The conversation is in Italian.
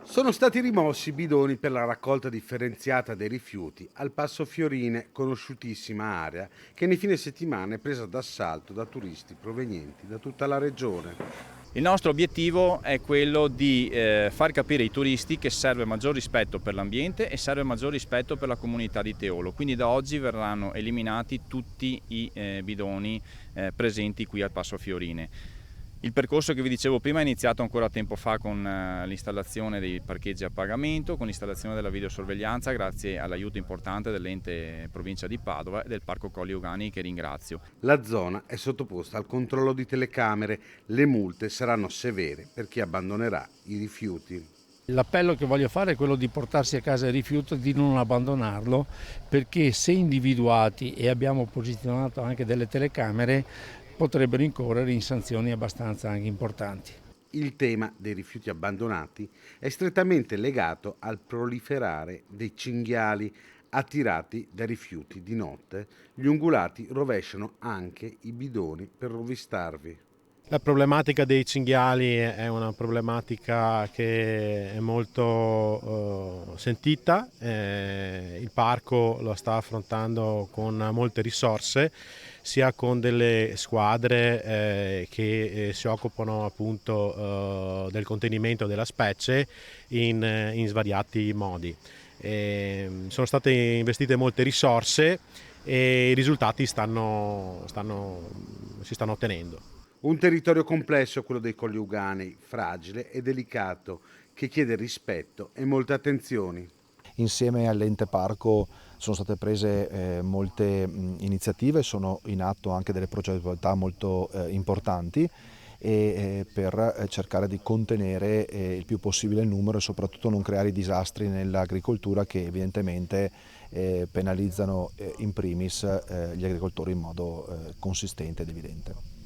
Sono stati rimossi i bidoni per la raccolta differenziata dei rifiuti al Passo Fiorine, conosciutissima area che nei fine settimana è presa d'assalto da turisti provenienti da tutta la regione. Il nostro obiettivo è quello di far capire ai turisti che serve maggior rispetto per l'ambiente e serve maggior rispetto per la comunità di Teolo. Quindi da oggi verranno eliminati tutti i bidoni presenti qui al Passo Fiorine. Il percorso che vi dicevo prima è iniziato ancora tempo fa con l'installazione dei parcheggi a pagamento, con l'installazione della videosorveglianza grazie all'aiuto importante dell'ente provincia di Padova e del Parco Colli Euganei, che ringrazio. La zona è sottoposta al controllo di telecamere, le multe saranno severe per chi abbandonerà i rifiuti. L'appello che voglio fare è quello di portarsi a casa il rifiuto e di non abbandonarlo, perché se individuati e abbiamo posizionato anche delle telecamere potrebbero incorrere in sanzioni abbastanza anche importanti. Il tema dei rifiuti abbandonati è strettamente legato al proliferare dei cinghiali attirati dai rifiuti di notte. Gli ungulati rovesciano anche i bidoni per rovistarvi. La problematica dei cinghiali è una problematica che è molto sentita, il parco lo sta affrontando con molte risorse, sia con delle squadre che si occupano appunto del contenimento della specie in svariati modi. Sono state investite molte risorse e i risultati si stanno ottenendo. Un territorio complesso, quello dei Colli Euganei, fragile e delicato, che chiede rispetto e molte attenzioni. Insieme all'ente parco sono state prese molte iniziative, sono in atto anche delle progettualità molto importanti per cercare di contenere il più possibile il numero e soprattutto non creare disastri nell'agricoltura che evidentemente penalizzano in primis gli agricoltori in modo consistente ed evidente.